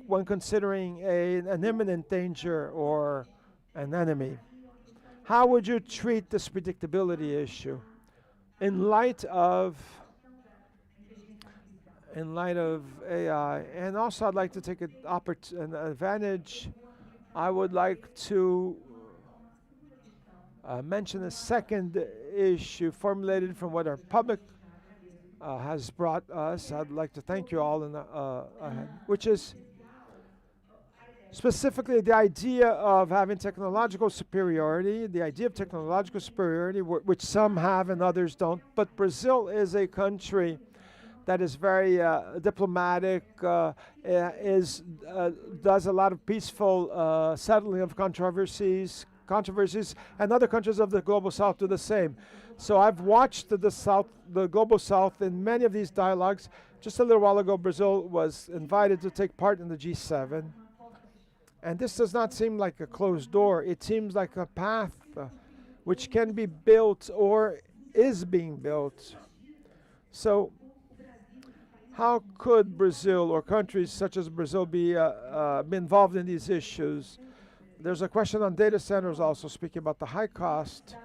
when considering an imminent danger or an enemy. How would you treat this predictability issue in light of AI? And also, I'd like to take an advantage. I would like to mention a second issue formulated from what our public has brought us. I'd like to thank you all, which is specifically the idea of having technological superiority, which some have and others don't. But Brazil is a country that is very diplomatic, does a lot of peaceful settling of controversies, and other countries of the Global South do the same. So I've watched the Global South in many of these dialogues. Just a little while ago, Brazil was invited to take part in the G7. And this does not seem like a closed door. It seems like a path which can be built or is being built. So how could Brazil or countries such as Brazil be involved in these issues? There's a question on data centers also, speaking about the high cost,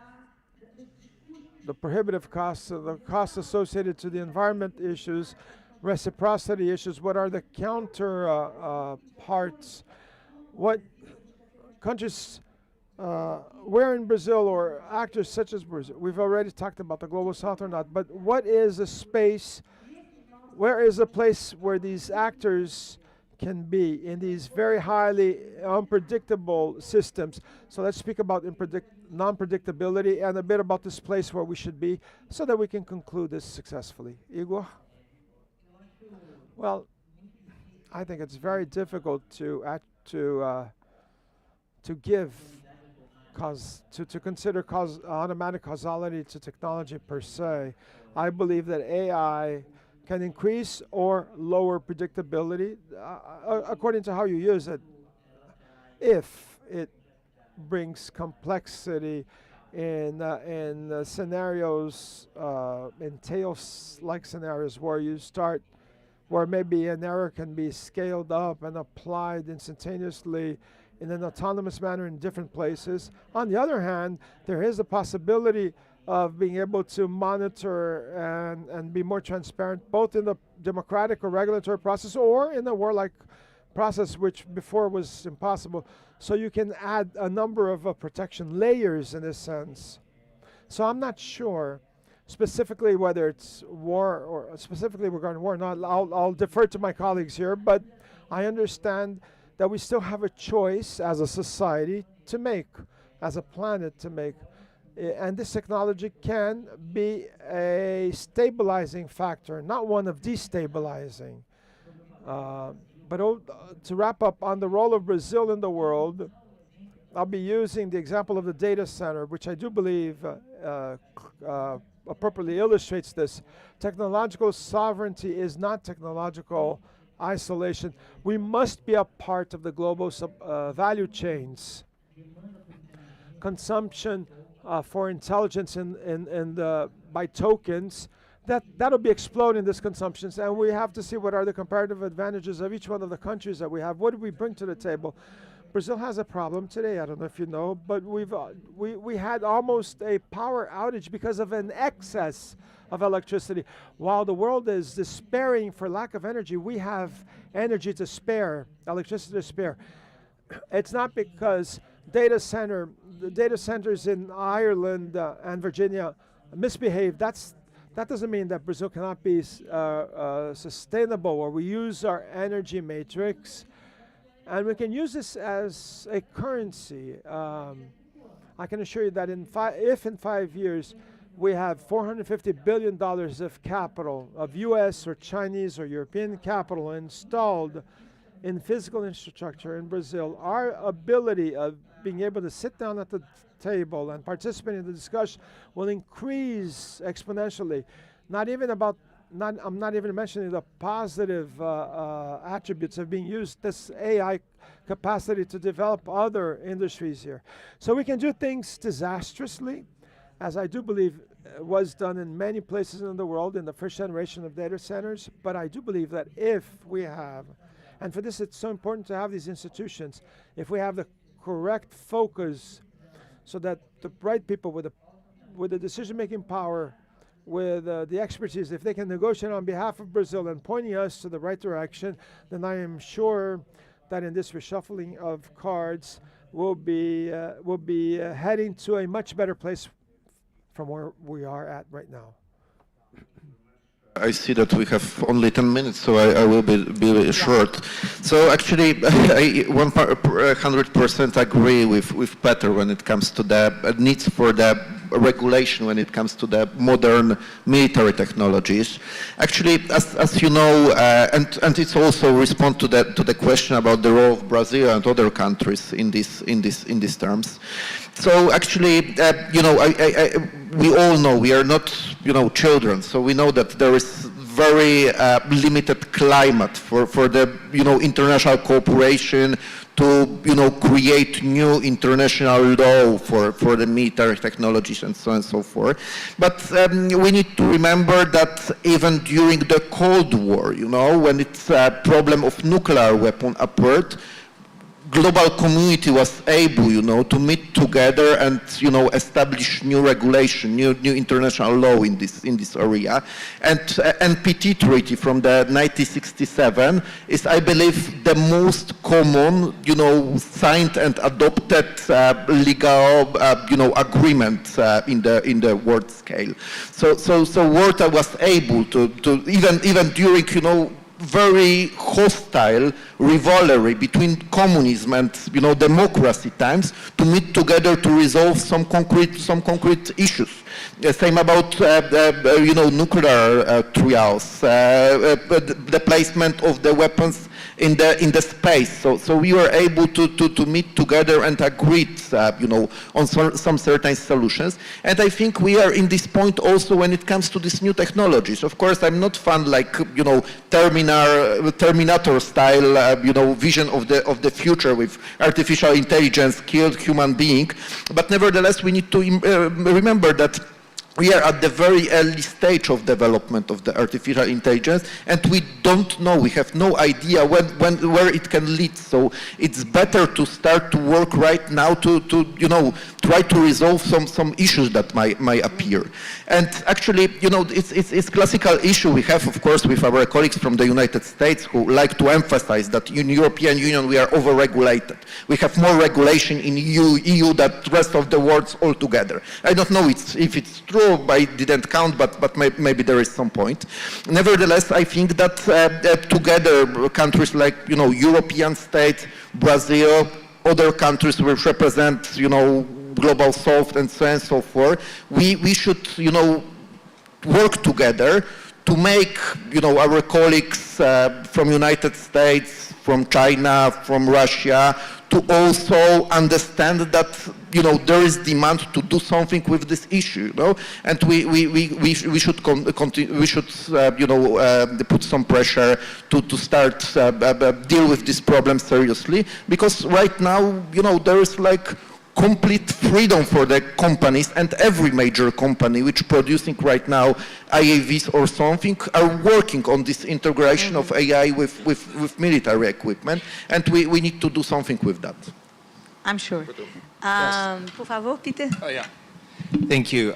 the prohibitive costs, the costs associated to the environment issues, reciprocity issues. What are the counter parts? What countries, where in Brazil or actors such as Brazil, we've already talked about the Global South or not, but what is a space, where is a place where these actors can be in these very highly unpredictable systems? So let's speak about non-predictability and a bit about this place where we should be so that we can conclude this successfully. Igor? Well, I think it's very difficult to consider automatic causality to technology per se. I believe that AI can increase or lower predictability according to how you use it. If it brings complexity in scenarios, in tails-like scenarios where maybe an error can be scaled up and applied instantaneously in an autonomous manner in different places. On the other hand, there is a possibility of being able to monitor and be more transparent, both in the democratic or regulatory process or in the warlike process, which before was impossible. So you can add a number of protection layers in this sense. So I'm not sure specifically whether it's war or specifically regarding war or not. I'll defer to my colleagues here, but I understand that we still have a choice as a society to make, as a planet to make. And this technology can be a stabilizing factor, not one of destabilizing. But to wrap up on the role of Brazil in the world, I'll be using the example of the data center, which I do believe appropriately illustrates this. Technological sovereignty is not technological isolation. We must be a part of the global value chains. Consumption for intelligence by tokens, that'll be exploding, this consumptions, and we have to see what are the comparative advantages of each one of the countries that we have. What do we bring to the table? Brazil has a problem today, I don't know if you know, but we had almost a power outage because of an excess of electricity. While the world is despairing for lack of energy, we have energy to spare, electricity to spare. It's not because the data centers in Ireland and Virginia misbehave. That doesn't mean that Brazil cannot be sustainable, or we use our energy matrix. And we can use this as a currency. I can assure you that if in 5 years we have $450 billion of capital, of US or Chinese or European capital installed in physical infrastructure in Brazil, our ability of being able to sit down at the table and participate in the discussion will increase exponentially. Not even about I'm not even mentioning the positive attributes of being used, this AI capacity to develop other industries here. So we can do things disastrously, as I do believe was done in many places in the world in the first generation of data centers. But I do believe that if we have, and for this it's so important to have these institutions, if we have the correct focus so that the right people with the decision-making power, with the expertise, if they can negotiate on behalf of Brazil and pointing us to the right direction, then I am sure that in this reshuffling of cards, we'll be heading to a much better place from where we are at right now. I see that we have only 10 minutes, so I will be short. So actually, I 100% agree with Peter when it comes to the needs for the regulation when it comes to the modern military technologies. Actually, as you know, and it's also respond to the question about the role of Brazil and other countries in these terms. So actually, you know, we all know we are not, you know, children. So we know that there is very limited climate for the, you know, international cooperation to, you know, create new international law for the military technologies and so on and so forth. But we need to remember that even during the Cold War, you know, when it's a problem of nuclear weapon appeared, global community was able, you know, to meet together and, you know, establish new regulation, new international law in this area. And NPT treaty from the 1967 is, I believe, the most common, you know, signed and adopted legal, you know, agreement in the world scale. So world was able to even during, you know, very hostile rivalry between communism and, you know, democracy times to meet together to resolve some concrete issues. Same about you know, nuclear trials, the placement of the weapons in the space. So we were able to meet together and agreed, you know, on some certain solutions. And I think we are in this point also when it comes to these new technologies. Of course, I'm not fan like, you know, Terminator style, you know, vision of the future with artificial intelligence killed human being. But nevertheless, we need to remember that we are at the very early stage of development of the artificial intelligence, and we don't know, we have no idea where it can lead. So it's better to start to work right now to you know, try to resolve some issues that might appear. And actually, you know, it's classical issue we have, of course, with our colleagues from the United States who like to emphasize that in European Union we are over-regulated. We have more regulation in EU than the rest of the world altogether. I don't know if it's true. I didn't count, but maybe there is some point. Nevertheless, I think that together countries like, you know, European states, Brazil, other countries which represent, you know, global south and so on and so forth, we should, you know, work together to make, you know, our colleagues from United States, from China, from Russia, to also understand that, you know, there is demand to do something with this issue, you know, and we should continue. We should, you know, put some pressure to start deal with this problem seriously, because right now, you know, there is like complete freedom for the companies, and every major company which producing right now IAVs or something are working on this integration of AI with military equipment, and we need to do something with that. I'm sure. Por favor, Peter. Oh, yeah. Thank you.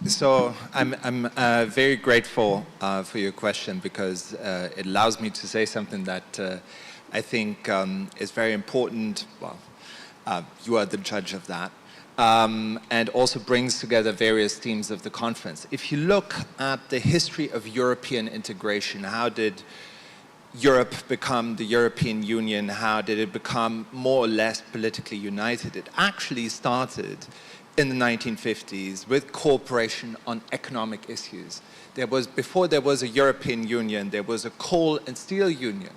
So I'm very grateful for your question, because it allows me to say something that I think is very important. Well, you are the judge of that, and also brings together various themes of the conference. If you look at the history of European integration, how did Europe become the European Union? How did it become more or less politically united? It actually started in the 1950s with cooperation on economic issues. Before there was a European Union, there was a coal and steel union,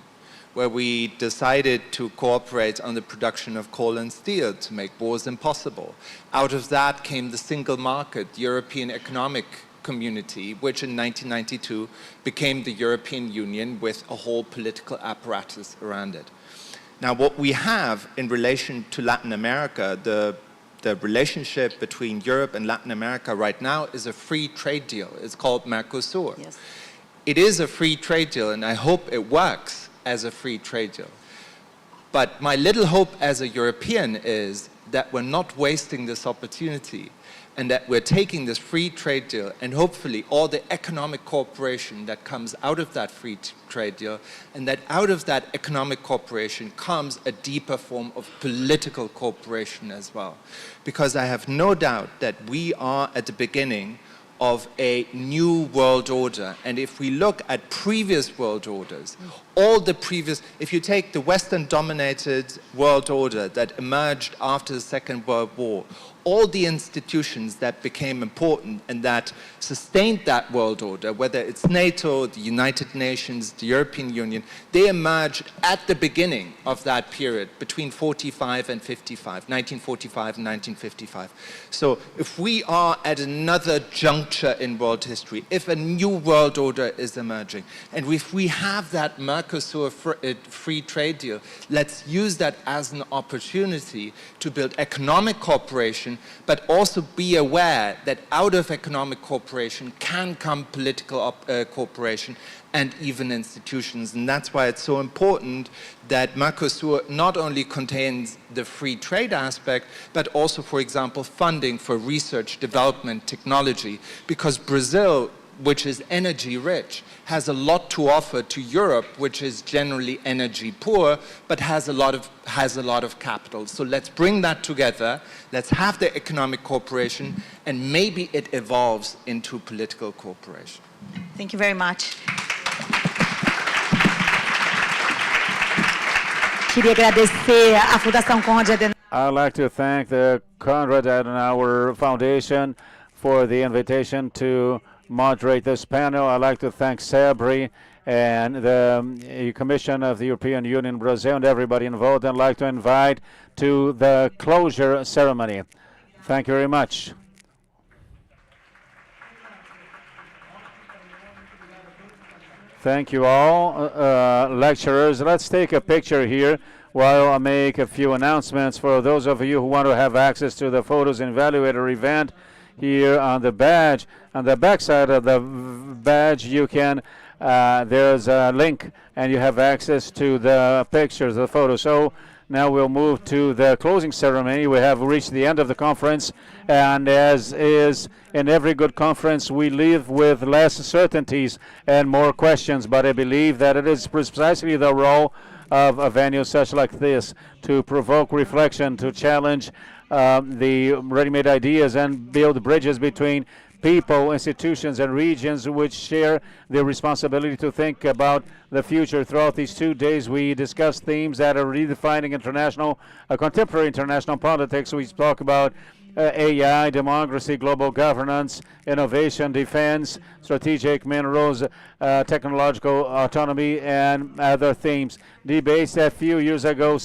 where we decided to cooperate on the production of coal and steel to make wars impossible. Out of that came the single market, European Economic community, which in 1992 became the European Union with a whole political apparatus around it. Now, what we have in relation to Latin America, the relationship between Europe and Latin America right now is a free trade deal. It's called Mercosur. Yes. It is a free trade deal, and I hope it works as a free trade deal. But my little hope as a European is that we're not wasting this opportunity, and that we're taking this free trade deal and hopefully all the economic cooperation that comes out of that free trade deal, and that out of that economic cooperation comes a deeper form of political cooperation as well. Because I have no doubt that we are at the beginning of a new world order. And if we look at previous world orders, if you take the Western-dominated world order that emerged after the Second World War, all the institutions that became important and that sustained that world order, whether it's NATO, the United Nations, the European Union, they emerged at the beginning of that period, between 45 and 55, 1945 and 1955. So if we are at another juncture in world history, if a new world order is emerging, and if we have that Mercosur free trade deal, let's use that as an opportunity to build economic cooperation, but also be aware that out of economic cooperation can come political cooperation and even institutions. And that's why it's so important that Mercosur not only contains the free trade aspect, but also, for example, funding for research, development, technology, because Brazil, which is energy rich, has a lot to offer to Europe, which is generally energy poor, but has a lot of capital. So let's bring that together. Let's have the economic cooperation, and maybe it evolves into political cooperation. Thank you very much. Queria agradecer à Fundação Konrad Adenauer. I'd like to thank the Konrad Adenauer Foundation for the invitation to moderate this panel. I'd like to thank CEBRI and the Commission of the European Union, Brazil, and everybody involved. I'd like to invite to the closure ceremony. Thank you very much. Thank you all, lecturers. Let's take a picture here while I make a few announcements for those of you who want to have access to the Photos Evaluator event. Here on the badge, on the back side of the badge, you can, there's a link and you have access to the pictures, the photos. So now we'll move to the closing ceremony. We have reached the end of the conference, and as is in every good conference, we leave with less certainties and more questions, but I believe that it is precisely the role of a venue such like this to provoke reflection, to challenge the ready-made ideas and build bridges between people, institutions, and regions which share the responsibility to think about the future. Throughout these 2 days, we discuss themes that are redefining contemporary international politics. We talk about AI, democracy, global governance, innovation, defense, strategic minerals, technological autonomy, and other themes. Debates that a few years ago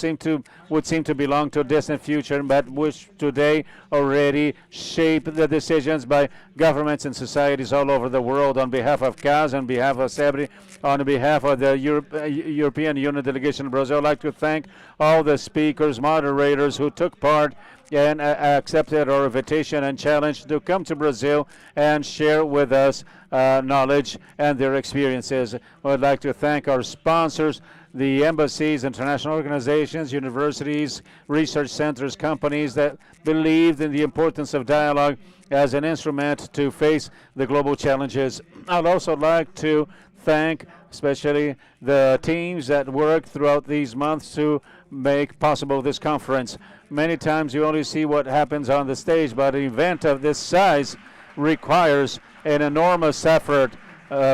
would seem to belong to a distant future, but which today already shape the decisions by governments and societies all over the world. On behalf of CAS, on behalf of CEBRI, on behalf of the European Union delegation in Brazil, I'd like to thank all the speakers, moderators who took part and accepted our invitation and challenge to come to Brazil and share with us knowledge and their experiences. I'd like to thank our sponsors, the embassies, international organizations, universities, research centers, companies that believed in the importance of dialogue as an instrument to face the global challenges. I'd also like to thank especially the teams that worked throughout these months to make possible this conference. Many times you only see what happens on the stage, but an event of this size requires an enormous effort,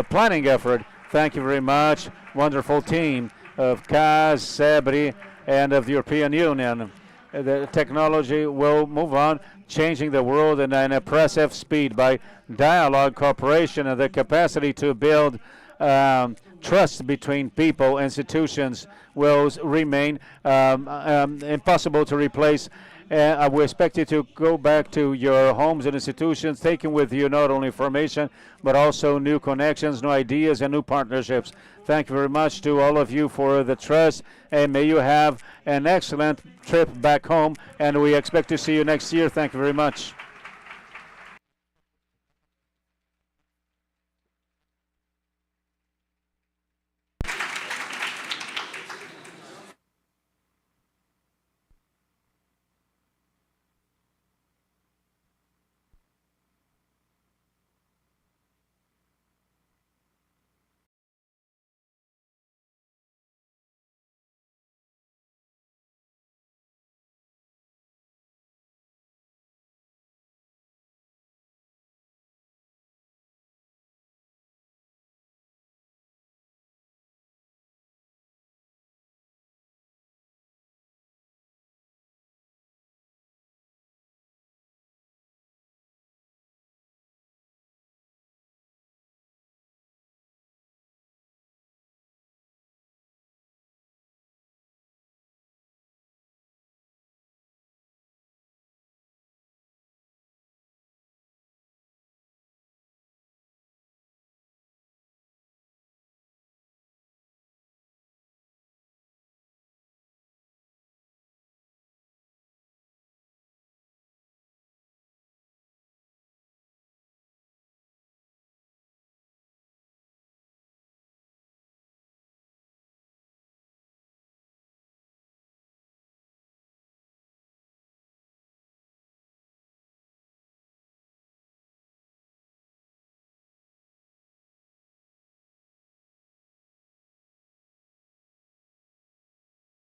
planning effort. Thank you very much. Wonderful team of CAS, CEBRI, and of the European Union. The technology will move on, changing the world at an impressive speed by dialogue, cooperation, and the capacity to build trust between people, institutions will remain impossible to replace. We expect you to go back to your homes and institutions, taking with you not only information, but also new connections, new ideas, and new partnerships. Thank you very much to all of you for the trust, and may you have an excellent trip back home, and we expect to see you next year. Thank you very much.